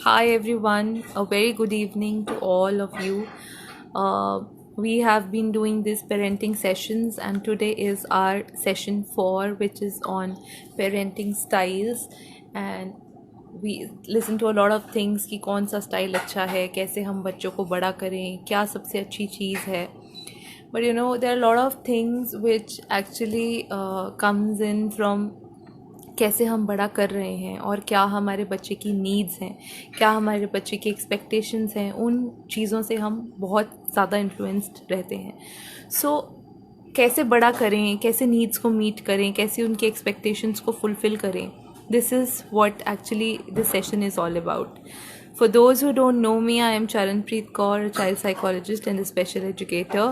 Hi everyone, a very good evening to all of you. We have been doing these parenting sessions, and today is our session 4, which is on parenting styles. And we listen to a lot of things कि कौन सा style अच्छा है, कैसे हम बच्चों को बड़ा करें, क्या सबसे अच्छी चीज़ है. But there are a lot of things which actually comes in from कैसे हम बड़ा कर रहे हैं और क्या हमारे बच्चे की नीड्स हैं, क्या हमारे बच्चे की एक्सपेक्टेशंस हैं. उन चीज़ों से हम बहुत ज़्यादा इन्फ्लुएंस्ड रहते हैं. सो कैसे बड़ा करें, कैसे नीड्स को मीट करें, कैसे उनकी एक्सपेक्टेशंस को फुलफ़िल करें. This is what actually this session is all about. For those who don't know me, I am Charanpreet Kaur, a child psychologist and a special educator,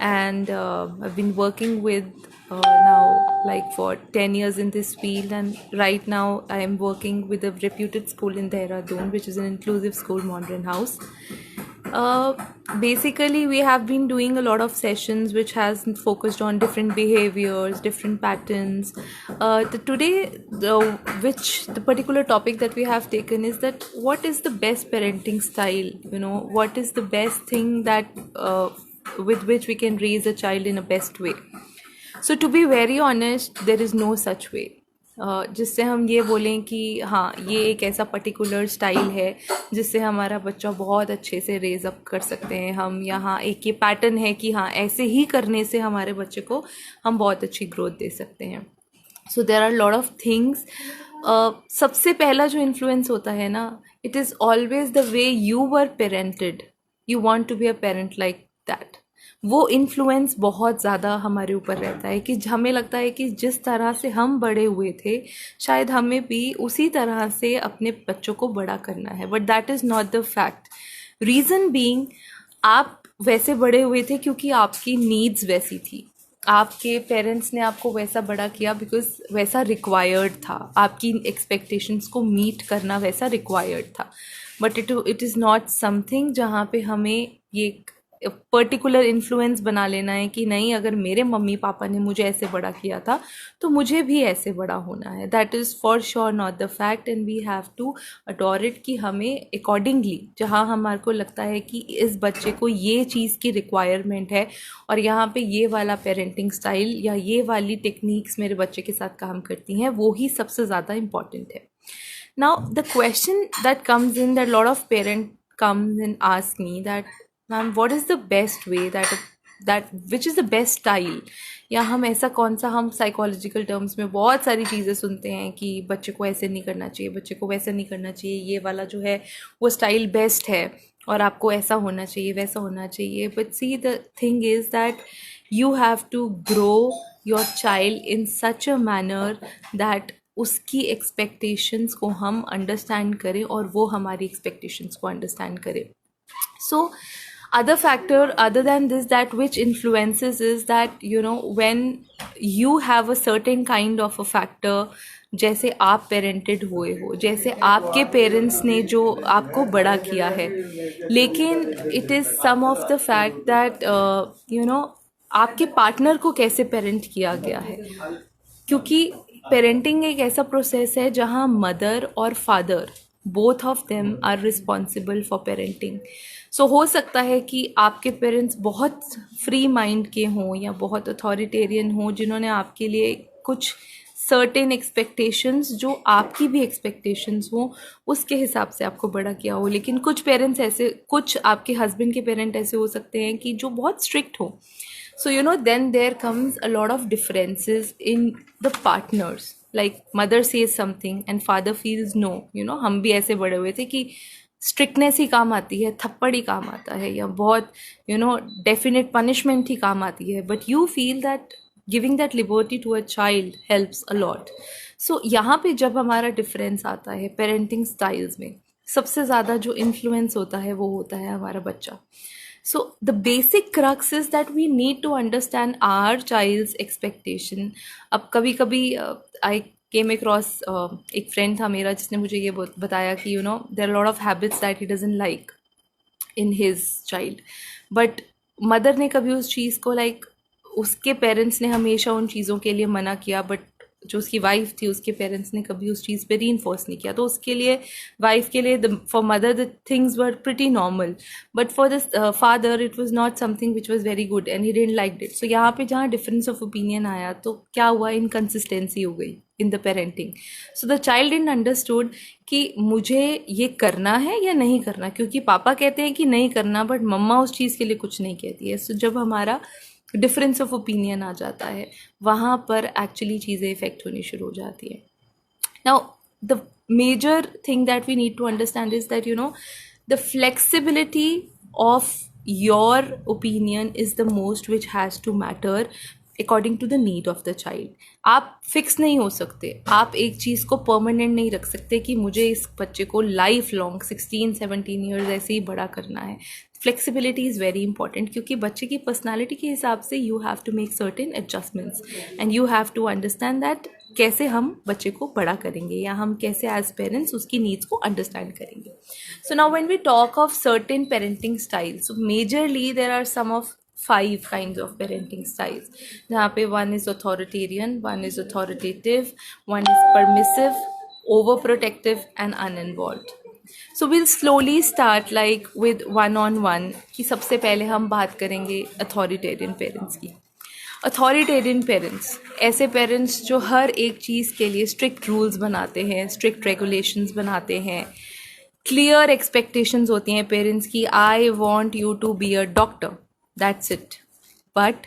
and I've been working with now like for 10 years in this field, and right now I am working with a reputed school in Dehradun, which is an inclusive school, Modern House. Basically we have been doing a lot of sessions which has focused on different behaviors, different patterns. The particular topic that we have taken is that what is the best parenting style, what is the best thing that with which we can raise a child in a best way. So to be very honest, there is no such way जिससे हम ये बोलें कि हाँ ये एक ऐसा particular style है जिससे हमारा बच्चा बहुत अच्छे से रेज अप कर सकते हैं हम. यहाँ एक ये पैटर्न है कि हाँ ऐसे ही करने से हमारे बच्चे को हम बहुत अच्छी ग्रोथ दे सकते हैं. So there are lot of things. सबसे पहला जो इन्फ्लुएंस होता है ना, it is always the way you were parented. You want to be a parent like that. वो इन्फ्लुएंस बहुत ज़्यादा हमारे ऊपर रहता है कि हमें लगता है कि जिस तरह से हम बड़े हुए थे शायद हमें भी उसी तरह से अपने बच्चों को बड़ा करना है. But that is not the fact. Reason being, आप वैसे बड़े हुए थे क्योंकि आपकी नीड्स वैसी थी. आपके पेरेंट्स ने आपको वैसा बड़ा किया बिकॉज वैसा रिक्वायर्ड था. आपकी एक्सपेक्टेशंस को मीट करना वैसा रिक्वायर्ड था. But it is not something जहाँ पे हमें ये पर्टिकुलर इन्फ्लुएंस बना लेना है कि नहीं, अगर मेरे मम्मी पापा ने मुझे ऐसे बड़ा किया था तो मुझे भी ऐसे बड़ा होना है. That is for sure not the fact, and we have to adore it कि हमें अकॉर्डिंगली जहाँ हमारे को लगता है कि इस बच्चे को ये चीज़ की रिक्वायरमेंट है और यहाँ पे ये वाला पेरेंटिंग स्टाइल या ये वाली टेक्निक्स मेरे बच्चे के साथ काम करती हैं, वो ही सबसे ज़्यादा इम्पॉर्टेंट है. Now the question that comes in, that a lot of parent comes and ask me that, ma'am, what is the best way, that which is the best style, या हम ऐसा कौन सा, हम साइकोलॉजिकल टर्म्स में बहुत सारी चीज़ें सुनते हैं कि बच्चे को ऐसे नहीं करना चाहिए, बच्चे को वैसा नहीं करना चाहिए, ये वाला जो है वो स्टाइल बेस्ट है और आपको ऐसा होना चाहिए, वैसा होना चाहिए. But see the thing is that you have to grow your child in such a manner that उसकी एक्सपेक्टेशंस को हम अंडरस्टैंड करें और वो हमारी एक्सपेक्टेशंस को अंडरस्टैंड करें. सो other factor other than this that which influences is that when you have a certain kind of a factor, जैसे आप पेरेंटेड हुए हो, जैसे आपके पेरेंट्स ने जो आपको बड़ा किया है, लेकिन it is some of the fact that आपके पार्टनर को कैसे पेरेंट किया गया है. क्योंकि पेरेंटिंग एक ऐसा प्रोसेस है जहाँ मदर और father both of them are responsible for parenting. So हो सकता है कि आपके पेरेंट्स बहुत फ्री माइंड के हों या बहुत अथॉरिटेरियन हों, जिन्होंने आपके लिए कुछ सर्टेन एक्सपेक्टेशंस जो आपकी भी एक्सपेक्टेशंस हों उसके हिसाब से आपको बड़ा किया हो. लेकिन कुछ पेरेंट्स ऐसे, कुछ आपके हस्बैंड के पेरेंट ऐसे हो सकते हैं कि जो बहुत स्ट्रिक्ट हो. So then there comes a lot of differences in the partners. Like mother says something and father feels no. हम भी ऐसे बड़े हुए थे कि स्ट्रिक्टनेस ही काम आती है, थप्पड़ ही काम आता है, या बहुत डेफिनेट पनिशमेंट ही काम आती है. But you feel that giving that liberty to a child helps a lot. So यहाँ पे जब हमारा डिफरेंस आता है पेरेंटिंग स्टाइल्स में, सबसे ज़्यादा जो इन्फ्लुएंस होता है वो होता है हमारा बच्चा. So the basic crux is that we need to understand our child's expectation. अब कभी कभी I came across एक फ्रेंड था मेरा जिसने मुझे ये बताया कि there are a lot of habits that he doesn't like in his child. But mother ने कभी उस चीज़ को उसके पेरेंट्स ने हमेशा उन चीज़ों के लिए मना किया, बट जो उसकी वाइफ थी उसके पेरेंट्स ने कभी उस चीज़ पे रीइंफोर्स नहीं किया, तो उसके लिए वाइफ के लिए for mother the things were pretty normal, but for the father it was not something which was very good and he didn't like it. So यहाँ पे जहाँ डिफरेंस ऑफ ओपिनियन आया तो क्या हुआ, इनकन्सिस्टेंसी हो गई in the parenting. So the child didn't understood कि मुझे ये करना है या नहीं करना, क्योंकि पापा कहते हैं कि नहीं करना बट मम्मा उस चीज़ के लिए कुछ नहीं कहती है. सो जब हमारा डिफरेंस ऑफ ओपिनियन आ जाता है वहाँ पर एक्चुअली चीज़ें इफेक्ट होनी शुरू हो जाती है. Now the major thing that we need to understand is that the flexibility of your opinion is the most which has to matter according to the need of the child. आप fix नहीं हो सकते, आप एक चीज़ को permanent नहीं रख सकते कि मुझे इस बच्चे को लाइफ लॉन्ग 16-17 ईयर्स ऐसे ही बड़ा करना है. फ्लेक्सिबिलिटी इज़ वेरी इंपॉर्टेंट, क्योंकि बच्चे की पर्सनालिटी के हिसाब से you have to make certain adjustments and you have to understand that कैसे हम बच्चे को बड़ा करेंगे या हम कैसे एज पेरेंट्स उसकी नीड्स को अंडरस्टैंड करेंगे. So now when we talk of certain parenting styles, so majorly there are some of 5 kinds of parenting styles. जहाँ पे one is authoritarian, one is authoritative, one is permissive, overprotective and uninvolved. So we'll slowly start like with one-on-one कि सबसे पहले हम बात करेंगे authoritarian parents की. Authoritarian parents ऐसे पेरेंट्स जो हर एक चीज़ के लिए स्ट्रिक्ट रूल्स बनाते हैं, स्ट्रिक्ट रेगुलेशंस बनाते हैं, क्लियर एक्सपेक्टेशंस होती हैं पेरेंट्स की. I want you to be a doctor, that's it. But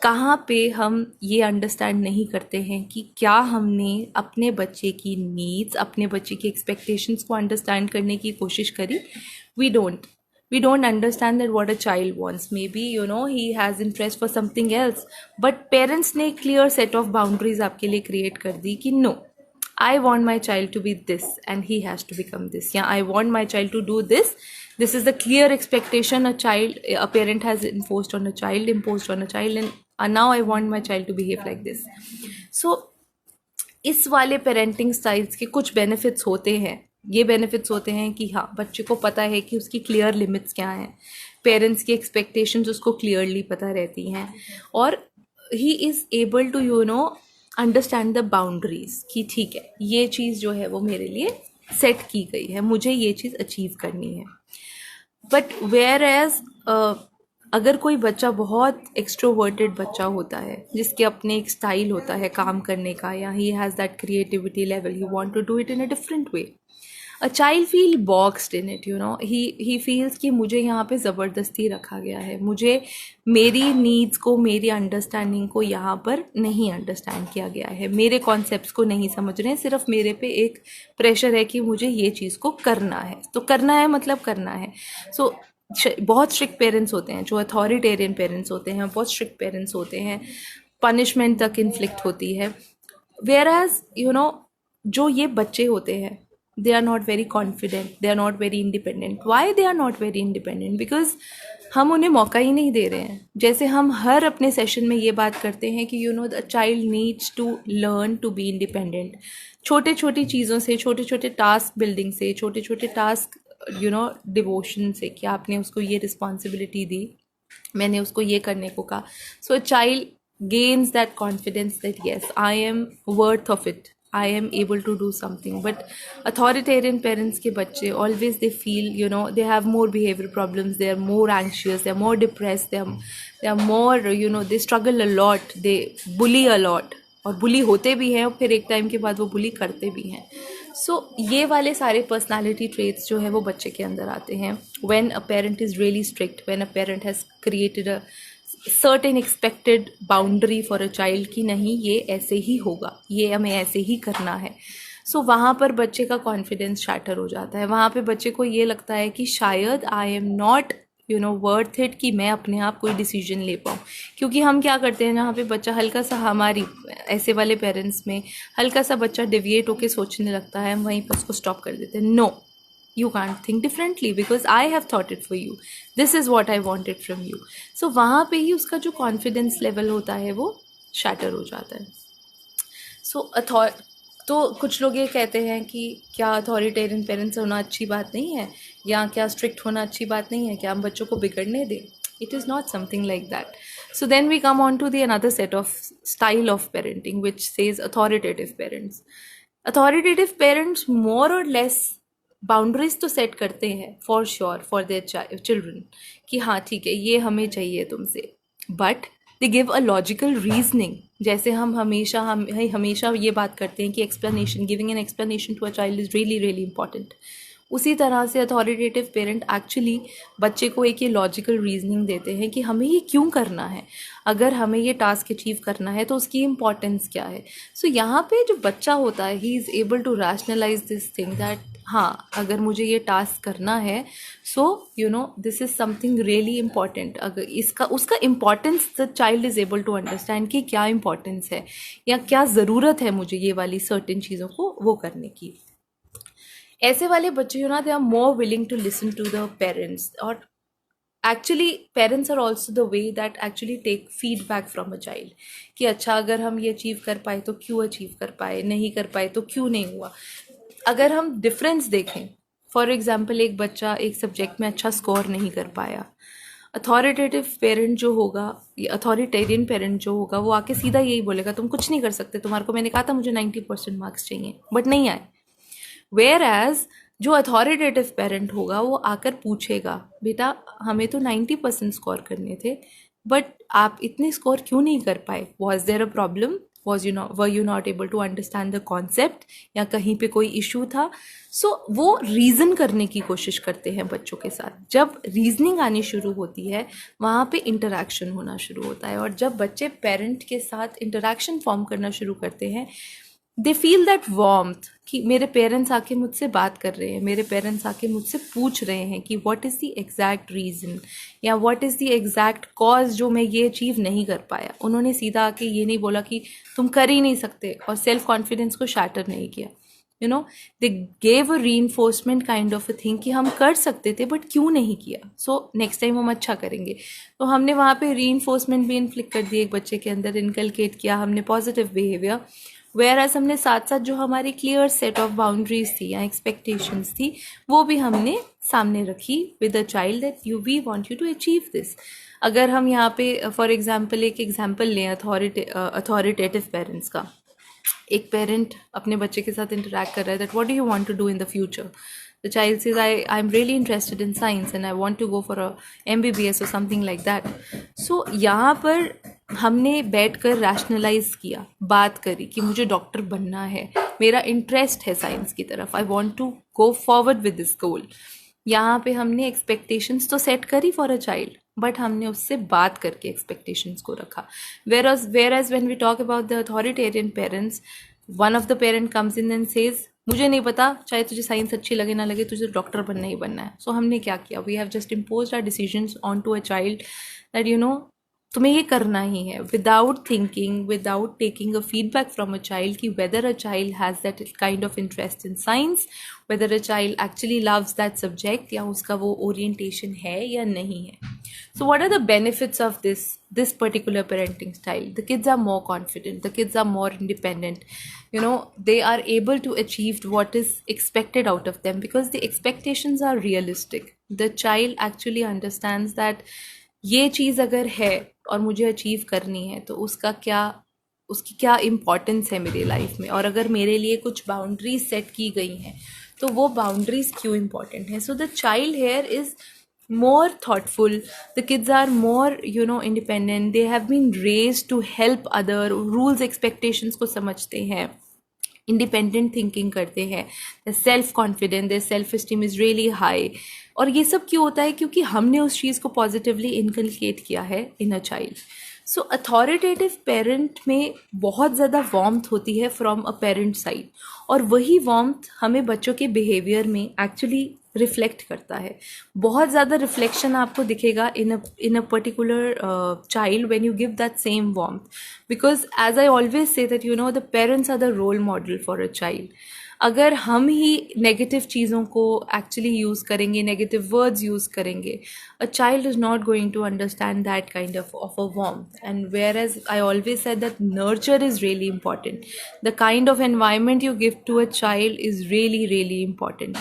कहाँ पे हम ये अंडरस्टैंड नहीं करते हैं कि क्या हमने अपने बच्चे की नीड्स, अपने बच्चे की एक्सपेक्टेशंस को अंडरस्टैंड करने की कोशिश करी. we don't understand that what a child wants. Maybe he has interest for something else, but parents ने clear set of boundaries आपके लिए create कर दी कि no, I want my child to be this and he has to become this. Yeah, I want my child to do this. This is the clear expectation a parent has imposed on a child, and now I want my child to behave like this. So इस वाले parenting styles के कुछ benefits होते हैं. ये benefits होते हैं कि हाँ, बच्चे को पता है कि उसकी क्लियर लिमिट्स क्या हैं, पेरेंट्स की एक्सपेक्टेशंस उसको क्लियरली पता रहती हैं, और he is able to understand the boundaries कि ठीक है, ये चीज़ जो है वो मेरे लिए सेट की गई है, मुझे ये चीज़ अचीव करनी है. बट वेयर एज अगर कोई बच्चा बहुत एक्सट्रोवर्टेड बच्चा होता है, जिसके अपने एक स्टाइल होता है काम करने का, या he has that creativity level, he want to do it in a different way, a child feel boxed in it. He feels कि मुझे यहाँ पे ज़बरदस्ती रखा गया है, मुझे मेरी नीड्स को, मेरी अंडरस्टैंडिंग को यहाँ पर नहीं अंडरस्टैंड किया गया है, मेरे कॉन्सेप्ट्स को नहीं समझ रहे हैं, सिर्फ मेरे पे एक प्रेशर है कि मुझे ये चीज़ को करना है. तो करना है मतलब करना है. सो बहुत स्ट्रिक्ट पेरेंट्स होते हैं, जो अथॉरिटेरियन पेरेंट्स होते हैं, बहुत स्ट्रिक्ट पेरेंट्स होते हैं, पनिशमेंट तक इन्फ्लिक्ट होती है. वेयर एज जो ये बच्चे होते हैं, they are not very confident, they are not very independent. Why they are not very independent? Because हम उन्हें मौका ही नहीं दे रहे हैं. जैसे हम हर अपने सेशन में ये बात करते हैं कि the child needs to learn to be independent. छोटे छोटी चीज़ों से, छोटे छोटे टास्क बिल्डिंग से, छोटे छोटे टास्क डिवोशन से, कि आपने उसको ये रिस्पॉन्सिबिलिटी दी, मैंने उसको ये करने को कहा. सो a child gains that confidence that yes, I am worth of it, I am able to do something. But authoritarian parents के बच्चे always they feel they have more behavioral problems, they are more anxious, they are more depressed, they are more they struggle a lot, they bully a lot, और बुली होते भी हैं और फिर एक time के बाद वो बुली करते भी हैं. सो ये वाले सारे पर्सनालिटी ट्रेट्स जो है वो बच्चे के अंदर आते हैं when a parent is really strict, when a parent has created a certain expected boundary for a child कि नहीं, ये ऐसे ही होगा, ये हमें ऐसे ही करना है. सो वहाँ पर बच्चे का कॉन्फिडेंस शैटर हो जाता है. वहाँ पे बच्चे को ये लगता है कि शायद आई एम नॉट वर्थ इट कि मैं अपने आप कोई डिसीजन ले पाऊँ. क्योंकि हम क्या करते हैं, जहाँ पे बच्चा हल्का सा, हमारी ऐसे वाले पेरेंट्स में हल्का सा बच्चा डिविएट होकर सोचने लगता है, हम वहीं पर उसको स्टॉप कर देते हैं. No, you can't think differently because I have thought it for you. This is what I wanted from you. So वहाँ पे ही उसका जो कॉन्फिडेंस लेवल होता है वो शैटर हो जाता है. तो कुछ लोग ये कहते हैं कि क्या अथॉरिटेरियन पेरेंट्स होना अच्छी बात नहीं है, या क्या स्ट्रिक्ट होना अच्छी बात नहीं है, क्या हम बच्चों को बिगड़ने दें. It is not something like that. So then we come on to the another set of style of parenting, which says authoritative parents. Authoritative parents more or less boundaries तो सेट करते हैं for sure for their children कि हाँ ठीक है ये हमें चाहिए तुमसे, but they give a logical reasoning. जैसे हम हमेशा ये बात करते हैं कि explanation, giving an explanation to a child is really really important. उसी तरह से अथॉरिटेटिव पेरेंट एक्चुअली बच्चे को एक ये लॉजिकल रीजनिंग देते हैं कि हमें ये क्यों करना है, अगर हमें ये टास्क अचीव करना है तो उसकी इम्पॉर्टेंस क्या है. सो यहाँ पे जो बच्चा होता है he is able to rationalize this thing that हाँ अगर मुझे ये टास्क करना है so you know this is something really important. अगर इसका उसका importance the child is able to understand कि क्या इम्पॉर्टेंस है या क्या ज़रूरत है मुझे ये वाली सर्टेन चीज़ों को वो करने की. ऐसे वाले बच्चे you know they are more willing to listen to the parents. और actually parents are also the way that actually take feedback from a child कि अच्छा अगर हम ये अचीव कर पाए तो क्यों अचीव कर पाए, नहीं कर पाए तो क्यों नहीं हुआ. अगर हम डिफरेंस देखें, फॉर एग्जाम्पल एक बच्चा एक सब्जेक्ट में अच्छा स्कोर नहीं कर पाया, अथॉरिटेटिव पेरेंट जो होगा, अथॉरिटेरियन पेरेंट जो होगा वो आके सीधा यही बोलेगा तुम कुछ नहीं कर सकते, तुम्हारे को मैंने कहा था मुझे 90% मार्क्स चाहिए बट नहीं आए. वेयर एज जो अथॉरिटेटिव पेरेंट होगा वो आकर पूछेगा बेटा हमें तो 90% स्कोर करने थे बट आप इतने स्कोर क्यों नहीं कर पाए, was there a problem, were you not able to understand the concept, या कहीं पे कोई इशू था. सो वो रीज़न करने की कोशिश करते हैं बच्चों के साथ. जब रीजनिंग आनी शुरू होती है वहाँ पे इंटरेक्शन होना शुरू होता है, और जब बच्चे पेरेंट के साथ इंटरेक्शन फॉर्म करना शुरू करते हैं दे फील दैट वार्मथ कि मेरे पेरेंट्स आके मुझसे बात कर रहे हैं, मेरे पेरेंट्स आके मुझसे पूछ रहे हैं कि what is the exact reason या what is the exact cause जो मैं ये अचीव नहीं कर पाया. उन्होंने सीधा आके ये नहीं बोला कि तुम कर ही नहीं सकते और सेल्फ कॉन्फिडेंस को शैटर नहीं किया. You know they gave a reinforcement kind of a thing कि हम कर सकते थे बट क्यों नहीं किया, सो नेक्स्ट टाइम हम अच्छा करेंगे. तो हमने वहाँ पे रीइंफोर्समेंट भी इन्फ्लिक्ट कर दी, एक बच्चे के अंदर इनकलकेट किया हमने पॉजिटिव बिहेवियर. वेयर एज हमने साथ साथ जो हमारी क्लियर सेट ऑफ बाउंड्रीज थी या एक्सपेक्टेशंस थी वो भी हमने सामने रखी with a child that we want you to achieve this. अगर हम यहाँ पे फॉर एग्जांपल एक एग्जांपल लें अथॉरिटेटिव पेरेंट्स का. एक पेरेंट अपने बच्चे के साथ इंटरेक्ट कर रहा है that what do you want to do in the future. The child says I am really interested in science and I want to go for a MBBS or something like that. So यहाँ पर हमने बैठकर rationalise किया, बात करी कि मुझे doctor बनना है, मेरा इंटरेस्ट है साइंस की तरफ, I want to go forward with this goal. यहाँ पे हमने एक्सपेक्टेशंस तो सेट करी फॉर अ चाइल्ड बट हमने उससे बात करके एक्सपेक्टेशंस को रखा. whereas when we talk about the authoritarian parents, one of the parent comes in and says मुझे नहीं पता, चाहे तुझे साइंस अच्छी लगे ना लगे, तुझे डॉक्टर बनना ही बनना है. सो हमने क्या किया, we have just imposed our decisions on to a child that you know तुम्हें ये करना ही है, without thinking, without taking a feedback from a child कि whether a child has that kind of interest in science, whether a child actually loves that subject या उसका वो orientation है या नहीं है. So what are the benefits of this particular parenting style? The kids are more confident, the kids are more independent, you know, they are able to achieve what is expected out of them because the expectations are realistic. The child actually understands that ये चीज़ अगर है और मुझे achieve करनी है तो उसकी क्या इम्पोर्टेंस है मेरी लाइफ में, और अगर मेरे लिए कुछ बाउंड्रीज सेट की गई हैं तो वो बाउंड्रीज क्यों इम्पोर्टेंट है. So the child here is more thoughtful, the kids are more you know independent, they have been raised to help other, rules expectations को समझते हैं, इंडिपेंडेंट थिंकिंग करते हैं, self confident, their self esteem is really high. और ये सब क्यों होता है, क्योंकि हमने उस चीज़ को पॉजिटिवली इनकलकेट किया है in a child. So authoritative parent में बहुत ज़्यादा वार्मथ होती है फ्रॉम अ पेरेंट साइड, और वही वार्मथ हमें बच्चों के बिहेवियर में एक्चुअली रिफ्लेक्ट करता है. बहुत ज़्यादा रिफ्लेक्शन आपको दिखेगा in a particular child when you give that same warmth, because as I always say that you know the parents are the role model for a child. अगर हम ही नेगेटिव चीज़ों को एक्चुअली यूज़ करेंगे, negative words use करेंगे, a child is not going to understand that kind of a warmth. And whereas I always said that nurture is really important, the kind of environment you give to a child is really really important.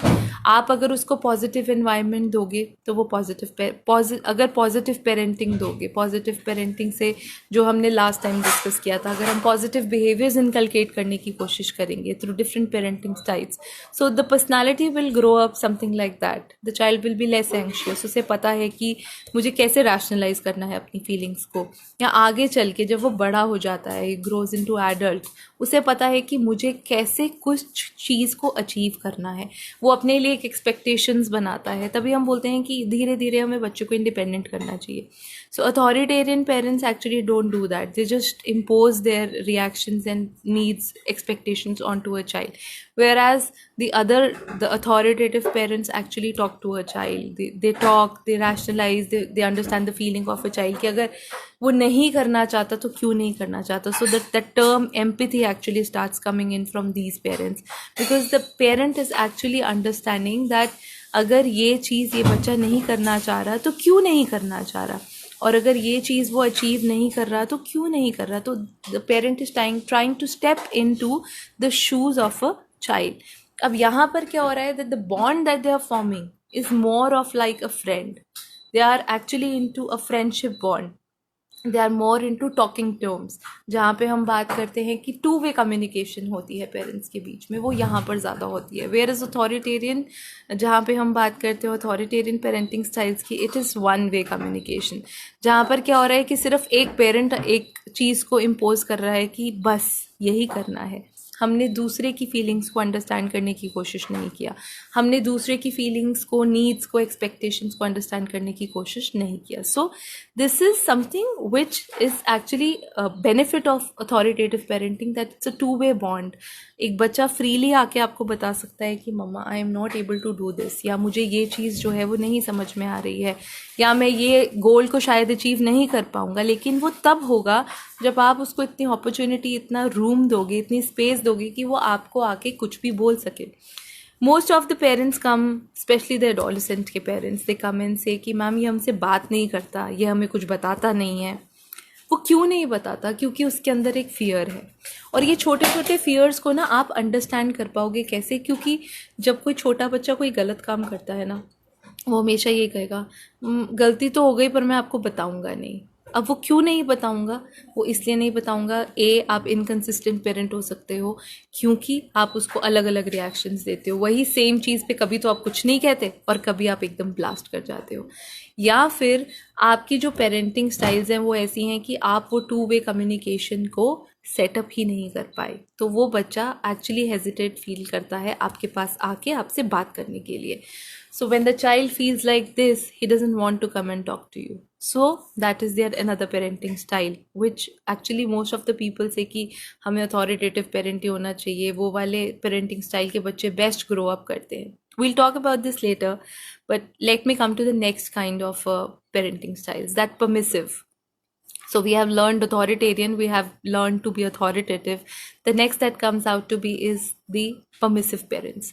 आप अगर उसको positive environment दोगे तो वो अगर positive parenting दोगे, positive parenting से जो हमने लास्ट टाइम डिस्कस किया था, अगर हम पॉजिटिव बिहेवियर्स इनकलकेट करने की कोशिश करेंगे through different parenting styles, so the personality will grow up something like that. The child will be less anxious. उसे पता है कि मुझे कैसे रैशनलाइज करना है अपनी फीलिंग्स को, या आगे चल के जब वो बड़ा हो जाता है, ग्रोज इन टू एडल्ट, उसे पता है कि मुझे कैसे कुछ चीज़ को अचीव करना है. वो अपने लिए एक एक्सपेक्टेशंस बनाता है. तभी हम बोलते हैं कि धीरे धीरे हमें बच्चों को इंडिपेंडेंट करना चाहिए. So authoritarian parents actually don't do that. They just impose their reactions and needs, expectations onto a child, whereas the authoritative parents actually talk to a child. They talk, they rationalize, they understand the feeling of a child कि अगर वो नहीं करना चाहता तो क्यों नहीं करना चाहता. So that term empathy actually starts coming in from these parents, because the parent is actually understanding that अगर ये चीज़ ये बच्चा नहीं करना चाह रहा तो क्यों नहीं करना चाह रहा, और अगर ये चीज़ वो अचीव नहीं कर रहा तो क्यों नहीं कर रहा. तो the parent is trying to step in to the shoes of a child. अब यहाँ पर क्या हो रहा है, that the bond that they are forming is more of like a friend. They are actually in to a friendship bond. They are more in to talking terms, जहाँ पे हम बात करते हैं कि टू वे कम्युनिकेशन होती है parents के बीच में, वो यहाँ पर ज़्यादा होती है. वेयर इज़ अथॉरिटेरियन, जहाँ पे हम बात करते हो अथॉरिटेरियन पेरेंटिंग स्टाइल्स की, it is one way communication. जहाँ पर क्या हो रहा है कि सिर्फ एक पेरेंट एक चीज़ को इम्पोज कर रहा है कि बस यही करना है. हमने दूसरे की फीलिंग्स को अंडरस्टैंड करने की कोशिश नहीं किया. हमने दूसरे की फीलिंग्स को, नीड्स को, एक्सपेक्टेशंस को अंडरस्टैंड करने की कोशिश नहीं किया. So this is something which is actually benefit of authoritative parenting, that it's a two way bond. एक बच्चा फ्रीली आके आपको बता सकता है कि मम्मा I am not able to do this, या मुझे ये चीज़ जो है वो नहीं समझ में आ रही है, या मैं ये गोल को शायद अचीव नहीं कर पाऊँगा. लेकिन वो तब होगा जब आप उसको इतनी अपॉर्चुनिटी, इतना रूम दोगे, इतनी स्पेस दोगे कि वो आपको आके कुछ भी बोल सके. Most of the parents come, specially the adolescent के पेरेंट्स, दे कम एंड से कि मैम ये हमसे बात नहीं करता, ये हमें कुछ बताता नहीं है. वो क्यों नहीं बताता? क्योंकि उसके अंदर एक फियर है. और ये छोटे छोटे फियर्स को ना आप अंडरस्टैंड कर पाओगे कैसे? क्योंकि जब कोई छोटा बच्चा कोई गलत काम करता है ना, वो हमेशा ये कहेगा गलती तो हो गई पर मैं आपको बताऊंगा नहीं. अब वो क्यों नहीं बताऊंगा? वो इसलिए नहीं बताऊंगा, आप इनकंसिस्टेंट पेरेंट हो सकते हो, क्योंकि आप उसको अलग अलग रिएक्शंस देते हो. वही सेम चीज़ पे कभी तो आप कुछ नहीं कहते और कभी आप एकदम ब्लास्ट कर जाते हो. या फिर आपकी जो पेरेंटिंग स्टाइल्स हैं वो ऐसी हैं कि आप वो टू वे कम्युनिकेशन को सेटअप ही नहीं कर पाए, तो वो बच्चा एक्चुअली हेजिटेट फील करता है आपके पास आके आपसे बात करने के लिए. So when the child feels like this, he doesn't want to come and talk to you. So that is their another parenting style, which actually most of the people say कि हमें authoritative parent ही होना चाहिए, वो वाले parenting style के बच्चे best grow up करते हैं. We'll talk about this later, but let me come to the next kind of parenting styles, that permissive. So we have learned authoritarian, we have learned to be authoritative. The next that comes out to be is the permissive parents.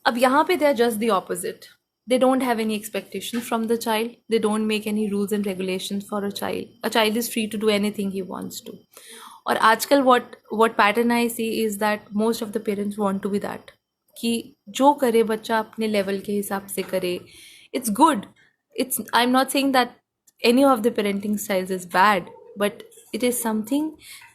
अब यहाँ पे they are just the opposite. They don't have any expectation from the child. They don't make any rules and regulations for a child. A child is free to do anything he wants to. और आजकल what pattern I see is that most of the parents want to be that. कि जो करे बच्चा अपने level के हिसाब से करे. It's good. I'm not saying that any of the parenting styles is bad, but it is something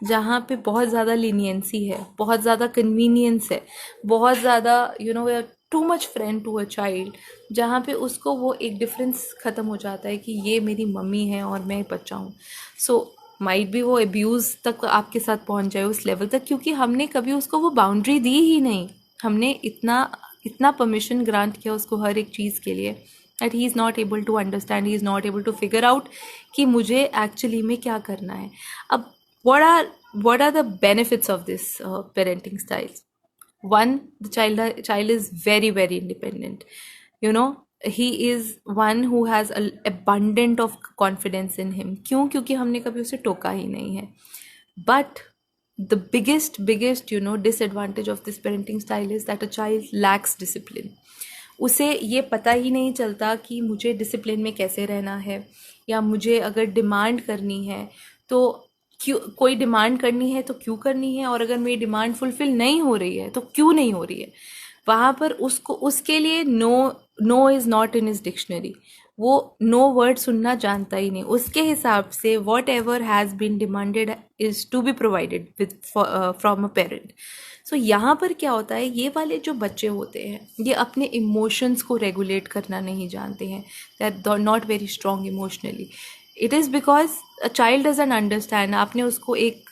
जहाँ पे बहुत ज़्यादा लीनियंसी है, बहुत ज़्यादा कन्वीनियंस है, बहुत ज़्यादा we are too much friend to a child, जहाँ पे उसको वो एक डिफरेंस ख़त्म हो जाता है कि ये मेरी मम्मी है और मैं बच्चा हूँ. सो माइट भी वो अब्यूज़ तक आपके साथ पहुँच जाए उस लेवल तक, क्योंकि हमने कभी उसको वो बाउंड्री दी ही नहीं. हमने इतना परमिशन ग्रांट किया उसको हर एक चीज़ के लिए, that he is not able to understand, he is not able to figure out कि मुझे एक्चुअली में क्या करना है. अब what are the benefits of this parenting styles? One, the child is very very independent. He is one who has an abundant of confidence in him. क्यों? क्योंकि हमने कभी उसे टोका ही नहीं है. But the biggest disadvantage of this parenting style is that a child lacks discipline. उसे ये पता ही नहीं चलता कि मुझे डिसिप्लिन में कैसे रहना है, या मुझे अगर डिमांड करनी है तो क्यों, कोई डिमांड करनी है तो क्यों करनी है, और अगर मेरी डिमांड फुलफिल नहीं हो रही है तो क्यों नहीं हो रही है. वहाँ पर उसको, उसके लिए no is not in his dictionary. वो नो वर्ड सुनना जानता ही नहीं. उसके हिसाब से whatever has been demanded is to be provided with from a parent. So यहाँ पर क्या होता है, ये वाले जो बच्चे होते हैं ये अपने इमोशंस को रेगुलेट करना नहीं जानते हैं. They are not very strong emotionally. It is because a child doesn't understand. आपने उसको एक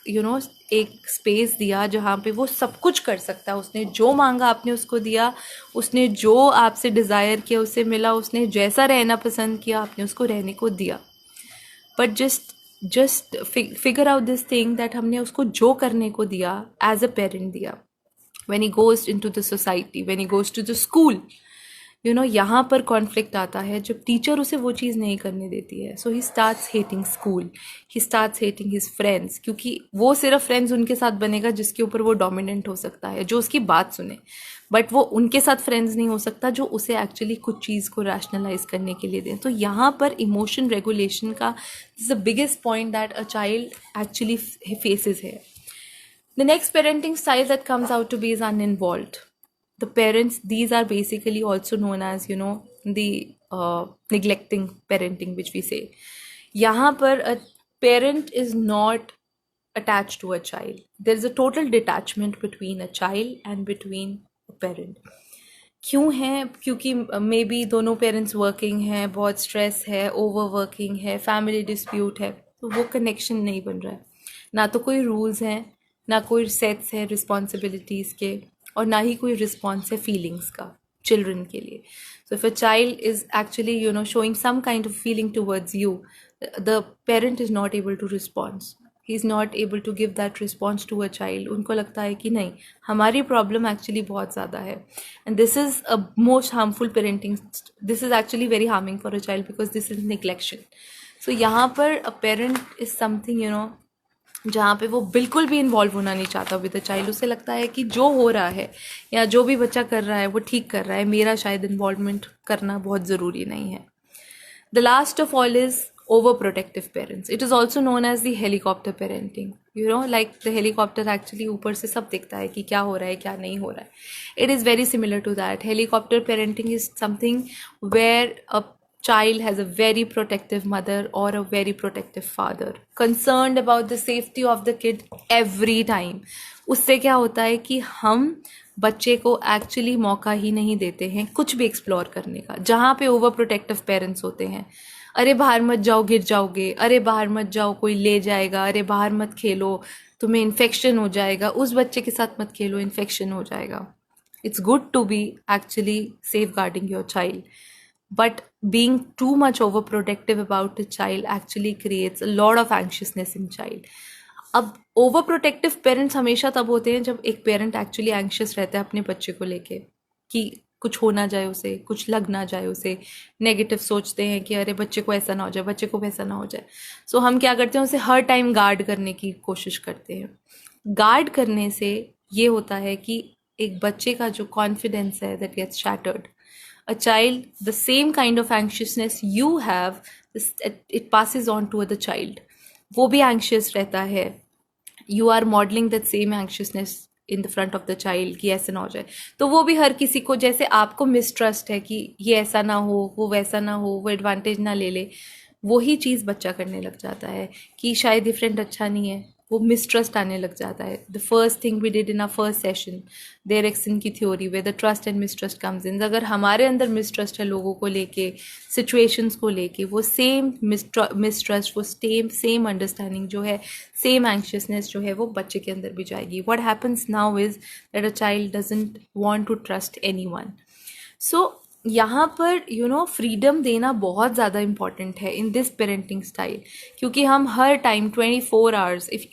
एक स्पेस दिया जहाँ पे वो सब कुछ कर सकता है. उसने जो मांगा आपने उसको दिया, उसने जो आपसे डिज़ायर किया उससे मिला, उसने जैसा रहना पसंद किया आपने उसको रहने को दिया. But just figure out this thing that हमने उसको जो करने को दिया एज अ पेरेंट दिया. when he goes into the society, when he goes to the school, यहाँ पर कॉन्फ्लिक्ट आता है जब टीचर उसे वो चीज़ नहीं करने देती है. So he starts hating school, he starts hating his friends, क्योंकि वो सिर्फ फ्रेंड्स उनके साथ बनेगा जिसके ऊपर वो डोमिनेंट हो सकता है, जो उसकी बात सुने. बट वो उनके साथ फ्रेंड्स नहीं हो सकता जो उसे एक्चुअली कुछ चीज़ को रैशनलाइज करने के लिए दें. तो यहाँ पर इमोशन रेगुलेशन का is the biggest point that a child actually faces है. The next parenting style that comes out to be is uninvolved. The parents, these are basically also known as, the neglecting parenting, which we say. यहाँ पर a parent is not attached to a child. There is a total detachment between a child and between a parent. क्यों है? क्योंकि may be दोनों parents working हैं, बहुत stress है, over working है, फैमिली डिस्प्यूट है, तो वो कनेक्शन नहीं बन रहा है. ना तो कोई रूल्स हैं, ना कोई सेट्स है रिस्पॉन्सिबिलिटीज़ के, और ना ही कोई रिस्पॉन्स है फीलिंग्स का चिल्ड्रन के लिए. So if a child is actually showing some kind of feeling towards you, the parent is not able to response. He is not able to give that response to a child. उनको लगता है कि नहीं, हमारी problem actually बहुत ज़्यादा है, and this is a most harmful parenting. This is actually very harming for a child because this is neglection. So यहाँ पर अ पेरेंट इज़ समथिंग जहाँ पे वो बिल्कुल भी इन्वॉल्व होना नहीं चाहता विद द चाइल्ड. उसे लगता है कि जो हो रहा है या जो भी बच्चा कर रहा है वो ठीक कर रहा है, मेरा शायद इन्वॉल्वमेंट करना बहुत ज़रूरी नहीं है. The last of all is over protective parents. It is also known as the helicopter parenting. Like the helicopter actually ऊपर से सब दिखता है कि क्या हो रहा है क्या नहीं हो रहा है. It is very similar to that. Helicopter parenting is something where a child has a very protective mother or a very protective father, concerned about the safety of the kid every time. उससे क्या होता है कि हम बच्चे को actually मौका ही नहीं देते हैं कुछ भी एक्सप्लोर करने का. जहाँ पे ओवर प्रोटेक्टिव पेरेंट्स होते हैं, अरे बाहर मत जाओ गिर जाओगे, अरे बाहर मत जाओ कोई ले जाएगा, अरे बाहर मत खेलो तुम्हें इन्फेक्शन हो जाएगा, उस बच्चे के साथ मत खेलो इन्फेक्शन हो जाएगा. It's good to be actually safeguarding your child, but being too much overprotective about a child actually creates a lot of anxiousness in child. अब overprotective parents हमेशा तब होते हैं जब एक parent actually anxious रहता है अपने बच्चे को लेके कि कुछ हो ना जाए उसे, कुछ लग ना जाए उसे, नेगेटिव सोचते हैं कि अरे बच्चे को ऐसा ना हो जाए, बच्चे को वैसा ना हो जाए. सो हम क्या करते हैं, उसे हर टाइम गार्ड करने की कोशिश करते हैं. गार्ड करने से ये होता है कि एक बच्चे का जो कॉन्फिडेंस है that gets shattered. A child, the same kind of anxiousness you have, it passes on to the child. वो भी anxious रहता है. You are modeling that same anxiousness in the front of the child कि ऐसा ना हो जाए. तो वो भी हर किसी को, जैसे आपको मिसट्रस्ट है कि ये ऐसा ना हो, वो वैसा ना हो, वो एडवांटेज ना ले ले, वही चीज़ बच्चा करने लग जाता है कि शायद ये फ्रेंड अच्छा नहीं है, वो मिसट्रस्ट आने लग जाता है. The first thing we did in our first session, Erikson की theory, way the trust and mistrust comes in. अगर हमारे अंदर मिसट्रस्ट है लोगों को लेके, सिचुएशंस को लेके, वो सेम मिसट्रस्ट, वो सेम अंडरस्टैंडिंग जो है, सेम एंक्शियसनेस जो है, वो बच्चे के अंदर भी जाएगी. What happens now is that a child doesn't want to trust anyone. So यहाँ पर फ्रीडम देना बहुत ज़्यादा इम्पॉर्टेंट है इन दिस पेरेंटिंग स्टाइल, क्योंकि हम हर time 24 hours, if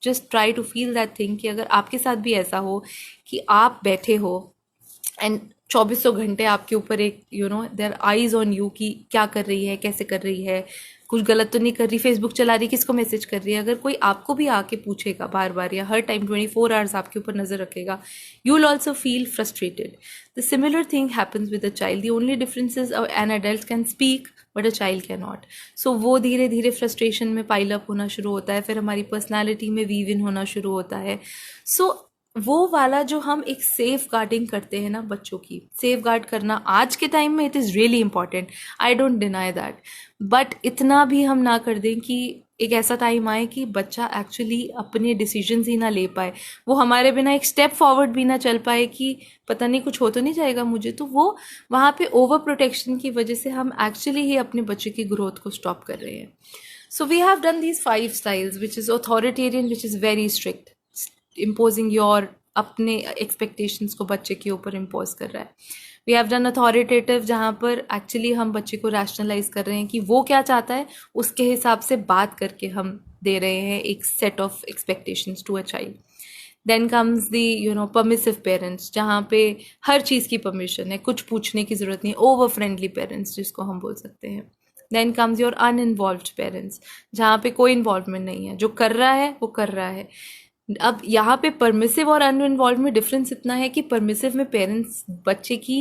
just try to feel that thing कि अगर आपके साथ भी ऐसा हो कि आप बैठे हो एंड 2400 घंटे आपके ऊपर एक देयर आइज ऑन यू कि क्या कर रही है, कैसे कर रही है, कुछ गलत तो नहीं कर रही, फेसबुक चला रही, किसको मैसेज कर रही है। अगर कोई आपको भी आके पूछेगा बार बार या हर टाइम 24 आवर्स आपके ऊपर नज़र रखेगा, you will also feel frustrated. The similar thing happens with a child, the only difference is an adult can speak but a child can not. So वो धीरे धीरे फ्रस्ट्रेशन में पाइल अप होना शुरू होता है, फिर हमारी पर्सनैलिटी में वीव इन होना शुरू होता है। सो वो वाला जो हम एक सेफ गार्डिंग करते हैं ना बच्चों की, सेफ गार्ड करना आज के टाइम में it is really important, I don't deny that. But इतना भी हम ना कर दें कि एक ऐसा टाइम आए कि बच्चा एक्चुअली अपने डिसीजंस ही ना ले पाए, वो हमारे बिना एक स्टेप फॉरवर्ड भी ना चल पाए कि पता नहीं कुछ हो तो नहीं जाएगा मुझे। तो वो वहाँ पे ओवर प्रोटेक्शन की वजह से हम एक्चुअली ही अपने बच्चे की ग्रोथ को स्टॉप कर रहे हैं। So we have done these 5 styles which is authoritarian, which is very strict, imposing your अपने एक्सपेक्टेशंस को बच्चे के ऊपर इम्पोज कर रहा है। वी हैव डन अथॉरिटेटिव, जहाँ पर एक्चुअली हम बच्चे को रैशनलाइज कर रहे हैं कि वो क्या चाहता है, उसके हिसाब से बात करके हम दे रहे हैं एक set of expectations to a child. Then comes the permissive parents, जहाँ पे हर चीज़ की परमिशन है, कुछ पूछने की ज़रूरत नहीं, ओवर फ्रेंडली पेरेंट्स जिसको हम बोल सकते हैं। देन कम्स योर अनइन्वॉल्व्ड पेरेंट्स, जहाँ पे कोई इन्वॉल्वमेंट नहीं है, जो कर रहा है वो कर रहा है। अब यहाँ पे परमिसिव और अनइन्वॉल्व में डिफरेंस इतना है कि परमिसिव में पेरेंट्स बच्चे की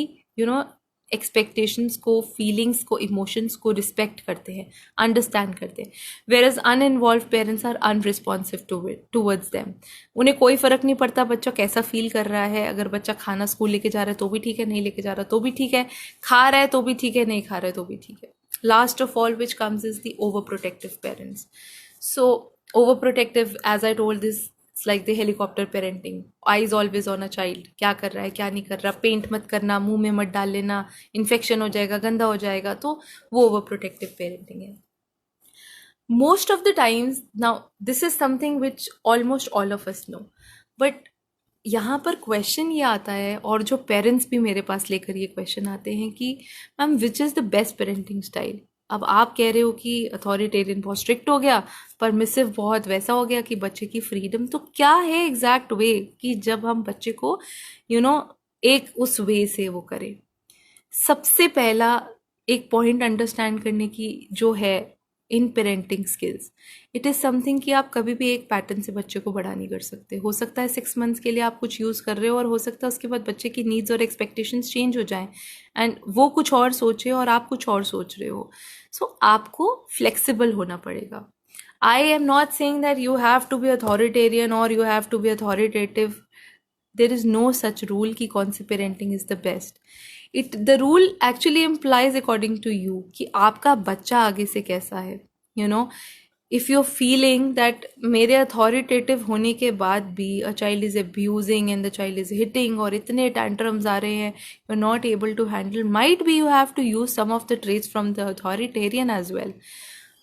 एक्सपेक्टेशंस को, फीलिंग्स को, इमोशंस को रिस्पेक्ट करते हैं, अंडरस्टैंड करते हैं, where as uninvolved parents are unresponsive towards them. उन्हें कोई फर्क नहीं पड़ता बच्चा कैसा फील कर रहा है। अगर बच्चा खाना स्कूल लेके जा रहा है तो भी ठीक है, नहीं लेके जा रहा तो भी ठीक है, खा रहा है तो भी ठीक है, नहीं खा रहा है तो भी ठीक है। Last of all which comes is the over protective parents. So over protective, as I told this, it's like the helicopter parenting, eyes always on a child, क्या कर रहा है क्या नहीं कर रहा, पेंट मत करना, मुंह में मत डाल लेना, इन्फेक्शन हो जाएगा, गंदा हो जाएगा, तो वो ओवर प्रोटेक्टिव पेरेंटिंग है। Most of the times now this is something which almost all of us know, but यहाँ पर क्वेश्चन ये आता है, और जो पेरेंट्स भी मेरे पास लेकर ये क्वेश्चन आते हैं कि ma'am which is the best parenting style. अब आप कह रहे हो कि अथॉरिटेरियन बहुत स्ट्रिक्ट हो गया, परमिसिव बहुत वैसा हो गया कि बच्चे की फ्रीडम, तो क्या है एग्जैक्ट वे कि जब हम बच्चे को एक उस वे से वो करें। सबसे पहला एक पॉइंट अंडरस्टैंड करने की जो है इन parenting skills, it is something कि आप कभी भी एक पैटर्न से बच्चे को बड़ा नहीं कर सकते। हो सकता है 6 मंथ्स के लिए आप कुछ यूज़ कर रहे हो, और हो सकता है उसके बाद बच्चे की नीड्स और एक्सपेक्टेशंस चेंज हो जाएं, एंड वो कुछ और सोचे और आप कुछ और सोच रहे हो। सो आपको फ्लेक्सिबल होना पड़ेगा। I am not saying that you have to be authoritarian और you have to be authoritative. There is no such rule कि कौन सी parenting is the best. The rule actually implies according to you कि आपका बच्चा आगे से कैसा है। इफ़ यू फीलिंग दैट मेरे अथॉरिटेटिव होने के बाद भी a child is abusing and the child is hitting, और इतने टैंट्रम्स आ रहे हैं, you are not able to handle, might be you have to use some of the traits from the authoritarian as well.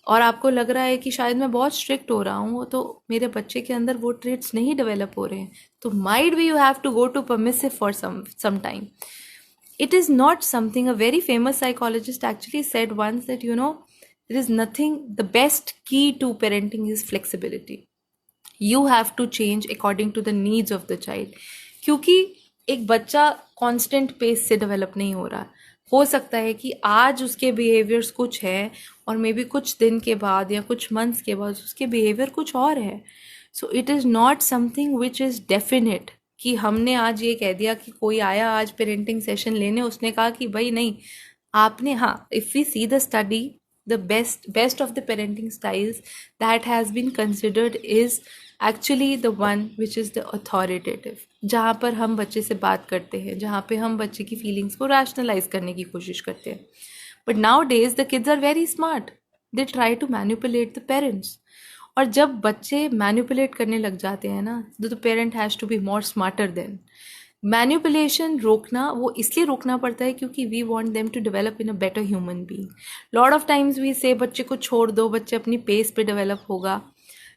और आपको लग रहा है कि शायद मैं बहुत स्ट्रिक्ट हो रहा हूँ तो मेरे बच्चे के अंदर वो ट्रेट्स नहीं डेवलप हो रहे हैं, तो might be you have to go to permissive for some time. It is not something, a very famous psychologist actually said once that there is nothing, the best key to parenting is flexibility. You have to change according to the needs of the child, क्योंकि एक बच्चा constant pace से develop नहीं हो रहा। हो सकता है कि आज उसके बिहेवियर्स कुछ है और मे बी कुछ दिन के बाद या कुछ मंथ्स के बाद उसके बिहेवियर कुछ और है। So it is not something which is definite कि हमने आज ये कह दिया कि कोई आया आज पेरेंटिंग सेशन लेने, उसने कहा कि भाई नहीं आपने, हाँ, if we see the study, the best of the parenting styles that has been considered is actually the one which is the authoritative, जहाँ पर हम बच्चे से बात करते हैं, जहाँ पे हम बच्चे की फीलिंग्स को रैशनलाइज करने की कोशिश करते हैं। But nowadays the kids are very smart, they try to manipulate the parents, और जब बच्चे मैनिपुलेट करने लग जाते हैं ना, the parent has to be more smarter then. Manipulation रोकना, वो इसलिए रोकना पड़ता है क्योंकि we want them to develop in a better human being. Lot of times we say बच्चे को छोड़ दो, बच्चे अपनी पेस पे डेवलप होगा।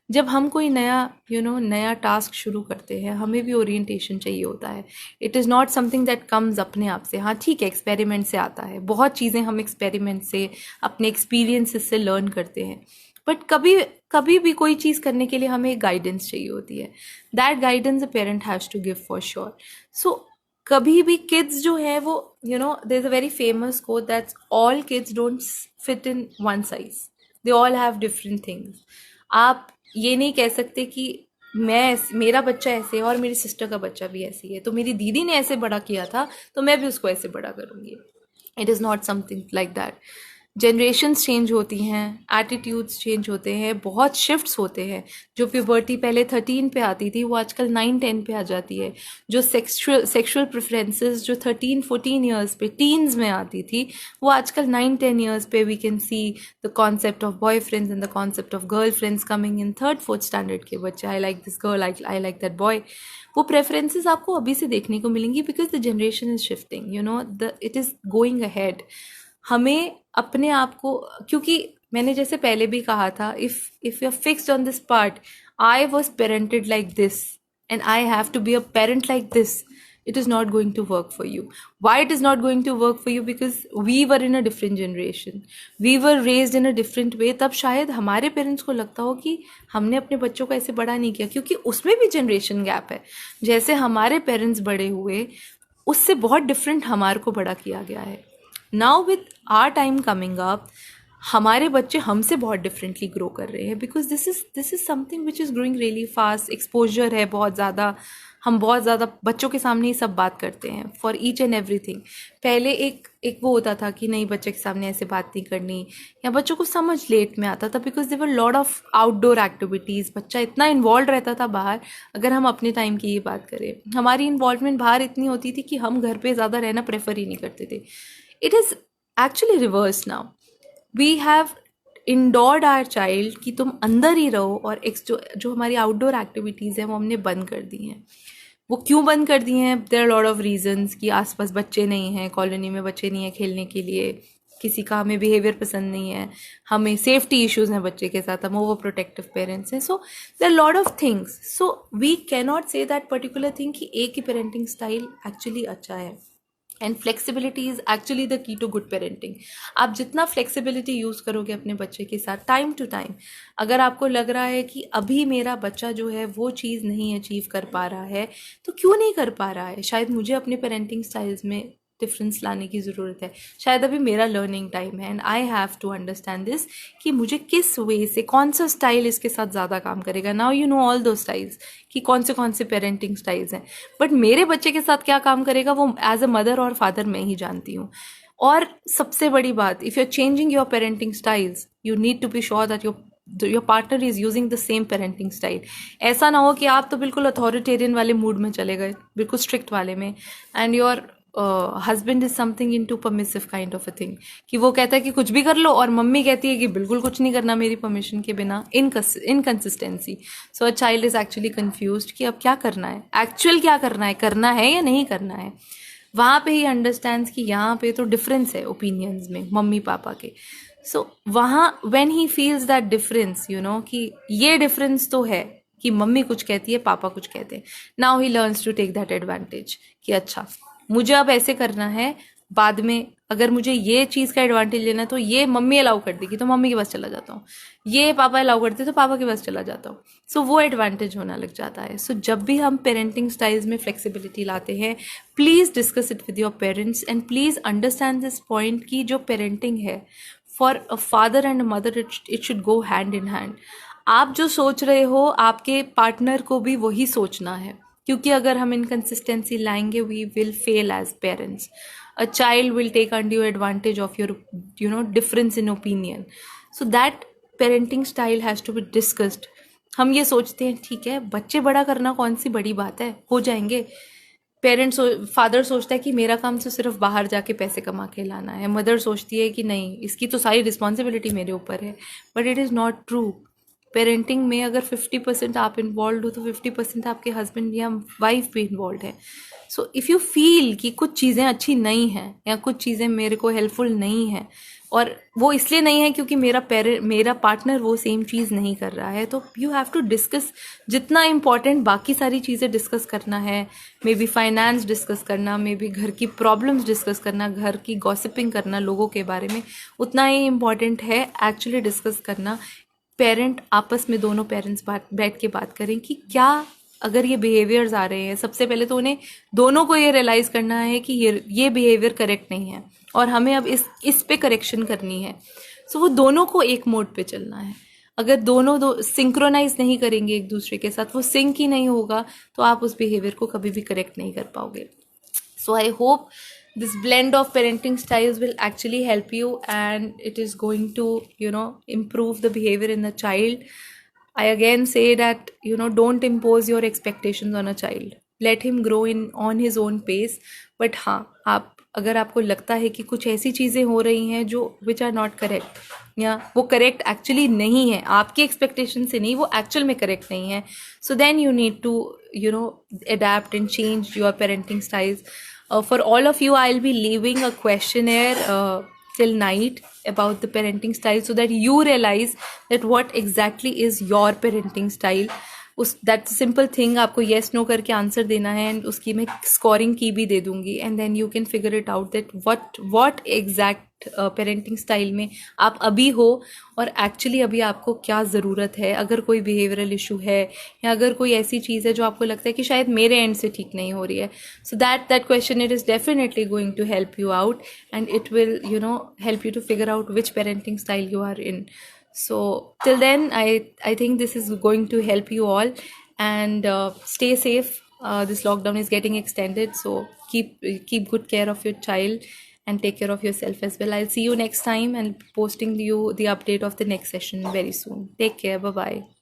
जब हम कोई नया नया टास्क शुरू करते हैं, हमें भी ओरिएंटेशन चाहिए होता है। It is not something that comes अपने आप से। हाँ ठीक है, एक्सपेरिमेंट से आता है, बहुत चीज़ें हम एक्सपेरिमेंट से, अपने एक्सपीरियंसेस से लर्न करते हैं, बट कभी कभी भी कोई चीज़ करने के लिए हमें एक गाइडेंस चाहिए होती है। That guidance a parent has to give for sure. सो कभी भी किड्स जो है वो there is a very famous quote that's all kids don't fit in one size. They all have different things. आप ये नहीं कह सकते कि मेरा बच्चा ऐसे है और मेरी सिस्टर का बच्चा भी ऐसे ही है, तो मेरी दीदी ने ऐसे बड़ा किया था तो मैं भी उसको ऐसे बड़ा करूँगी. It is not something like that. Generations change होती हैं, एटीट्यूड्स चेंज होते हैं, बहुत शिफ्ट्स होते हैं. जो प्यूबर्टी पहले 13 पे आती थी वो आजकल 9-10 पे आ जाती है. जो सेक्सुअल प्रेफरेंसेस जो 13-14 ईयर्स पे टीन्स में आती थी वो आजकल 9-10 ईयर्स पे we can see the concept of boyfriends and the concept of girlfriends coming in 3rd-4th standard के बच्चे. I like this girl, I like that boy. वो प्रेफरेंसेस आपको अभी से देखने को मिलेंगी because the generation is shifting, you know, the it is going ahead. हमें अपने आप को, क्योंकि मैंने जैसे पहले भी कहा था, if you are fixed on this part, I was parented like this and I have to be a parent like this, it is not going to work for you. Why it is not going to work for you? Because we were in a different generation, we were raised in a different way. तब शायद हमारे parents को लगता हो कि हमने अपने बच्चों को ऐसे बड़ा नहीं किया, क्योंकि उसमें भी जनरेशन गैप है. जैसे हमारे पेरेंट्स बड़े हुए उससे बहुत डिफरेंट हमारे को बड़ा किया गया है. Now with our time coming up, हमारे बच्चे हमसे बहुत डिफरेंटली ग्रो कर रहे हैं because this is something which is growing really fast. Exposure है बहुत ज़्यादा, हम बहुत ज़्यादा बच्चों के सामने ही सब बात करते हैं फॉर ईच एंड एवरीथिंग. पहले एक वो होता था कि नहीं, बच्चे के सामने ऐसे बात नहीं करनी, या बच्चों को समझ लेट में आता था because there were lot of outdoor activities. बच्चा इतना इन्वॉल्व रहता था बाहर. अगर हम अपने टाइम की ही बात करें, हमारी इन्वॉल्वमेंट बाहर इतनी होती थी कि हम घर पे ज़्यादा रहना प्रेफर ही नहीं करते थे. It is actually reverse now. We have indoored our child कि तुम अंदर ही रहो, और जो हमारी आउटडोर एक्टिविटीज़ हैं वो हमने बंद कर दी हैं. वो क्यों बंद कर दिए हैं? There are lot of reasons कि आसपास बच्चे नहीं हैं, कॉलोनी में बच्चे नहीं हैं खेलने के लिए, किसी का हमें बिहेवियर पसंद नहीं है, हमें सेफ्टी इश्यूज हैं बच्चे के साथ, हम ओवर प्रोटेक्टिव पेरेंट्स हैं. So there are lot of things. So we can not say that particular thing कि एक ही पेरेंटिंग स्टाइल एक्चुअली अच्छा है. And flexibility is actually the key to good parenting. आप जितना फ्लेक्सिबिलिटी यूज़ करोगे अपने बच्चे के साथ टाइम टू टाइम, अगर आपको लग रहा है कि अभी मेरा बच्चा जो है वो चीज़ नहीं अचीव कर पा रहा है, तो क्यों नहीं कर पा रहा है? शायद मुझे अपने पेरेंटिंग स्टाइल्स में डिफरेंस लाने की ज़रूरत है. शायद अभी मेरा लर्निंग टाइम है and I have to understand this कि मुझे किस वे से कौन सा स्टाइल इसके साथ ज़्यादा काम करेगा. नाउ यू नो ऑल दो स्टाइल्स कि कौन से पेरेंटिंग स्टाइल्स हैं, बट मेरे बच्चे के साथ क्या काम करेगा वो एज अ मदर और फादर मैं ही जानती हूँ. और सबसे बड़ी बात, if you are changing your parenting styles, you need to be sure that your partner is using the same parenting style. ऐसा ना हो कि आप तो बिल्कुल अथॉरिटेरियन वाले मूड में चले गए, बिल्कुल स्ट्रिक्ट वाले में, and your husband is something into permissive kind of a thing, कि वो कहता है कि कुछ भी कर लो और मम्मी कहती है कि बिल्कुल कुछ नहीं करना मेरी परमिशन के बिना. Inconsistency. So a child is actually confused कि अब क्या करना है, एक्चुअल क्या करना है या नहीं करना है. वहाँ पे ही अंडरस्टैंड्स कि यहाँ पे तो डिफरेंस है ओपिनियंस में मम्मी पापा के. सो वहाँ when he feels that difference, you know, कि ये डिफरेंस तो है कि मम्मी कुछ कहती है पापा कुछ कहते हैं, now he learns to take that advantage कि अच्छा मुझे अब ऐसे करना है, बाद में अगर मुझे ये चीज़ का एडवांटेज लेना है तो ये मम्मी अलाउ कर देगी तो मम्मी के पास चला जाता हूँ, ये पापा अलाउ करते तो पापा के पास चला जाता हूँ. सो वो एडवांटेज होना लग जाता है. सो जब भी हम पेरेंटिंग स्टाइल्स में फ्लेक्सिबिलिटी लाते हैं, please discuss it with your parents and please understand this point कि जो पेरेंटिंग है for a father and mother, it should go hand in hand. आप जो सोच रहे हो आपके पार्टनर को भी वही सोचना है, क्योंकि अगर हम इनकंसिस्टेंसी लाएंगे we will fail as parents. A child will take undue advantage of your, you know, difference in opinion. So that parenting style has to be discussed. हम ये सोचते हैं ठीक है बच्चे बड़ा करना कौन सी बड़ी बात है, हो जाएंगे. फादर सोचता है कि मेरा काम तो सिर्फ बाहर जाके पैसे कमा के लाना है, मदर सोचती है कि नहीं इसकी तो सारी रिस्पॉन्सिबिलिटी मेरे ऊपर है. But it is not true. Parenting में अगर 50% आप इन्वॉल्व हो तो 50% आपके हस्बैंड या वाइफ भी इन्वॉल्व है. सो इफ़ यू फील कि कुछ चीज़ें अच्छी नहीं हैं या कुछ चीज़ें मेरे को हेल्पफुल नहीं है, और वो इसलिए नहीं है क्योंकि मेरा पार्टनर वो सेम चीज़ नहीं कर रहा है, तो यू हैव टू डिस्कस. जितना इम्पॉर्टेंट बाकी सारी चीज़ें डिस्कस करना है, मे बी फाइनेंस डिस्कस करना, मे बी घर की प्रॉब्लम्स डिस्कस करना, घर की गॉसिपिंग करना लोगों के बारे में, उतना ही इम्पॉर्टेंट है एक्चुअली डिस्कस करना. पेरेंट आपस में दोनों पेरेंट्स बैठ के बात करें कि क्या अगर ये बिहेवियर्स आ रहे हैं, सबसे पहले तो उन्हें दोनों को ये रियलाइज़ करना है कि ये बिहेवियर करेक्ट नहीं है, और हमें अब इस पे करेक्शन करनी है. सो वो दोनों को एक मोड पे चलना है. अगर दोनों दो सिंक्रोनाइज नहीं करेंगे एक दूसरे के साथ, वो सिंक ही नहीं होगा, तो आप उस बिहेवियर को कभी भी करेक्ट नहीं कर पाओगे. So I hope this blend of parenting styles will actually help you, and it is going to, improve the behavior in the child. I again say that, don't impose your expectations on a child. Let him grow in on his own pace. But हाँ, आप अगर आपको लगता है कि कुछ ऐसी चीज़ें हो रही हैं जो विच आर नॉट करेक्ट, या वो करेक्ट एक्चुअली नहीं है, आपकी एक्सपेक्टेशन से नहीं, वो एक्चुअल में करेक्ट नहीं है, so then you need to adapt and change your parenting styles. For all of you, I'll be leaving a questionnaire till night about the parenting style, so that you realize that what exactly is your parenting style. उस that simple thing आपको yes no करके answer देना है, and उसकी मैं scoring की भी दे दूंगी, and then you can figure it out that what exact parenting style में आप अभी हो, और एक्चुअली अभी आपको क्या ज़रूरत है. अगर कोई बिहेवियरल इशू है, या अगर कोई ऐसी चीज़ है जो आपको लगता है कि शायद मेरे एंड से ठीक नहीं हो रही है, so that question it is definitely going to help you out, and it will help you to figure out which parenting style you are in. So till then, I think this is going to help you all, and stay safe. This lockdown is getting extended, so keep good care of your child, and take care of yourself as well. I'll see you next time, and posting you the update of the next session very soon. Take care. Bye bye.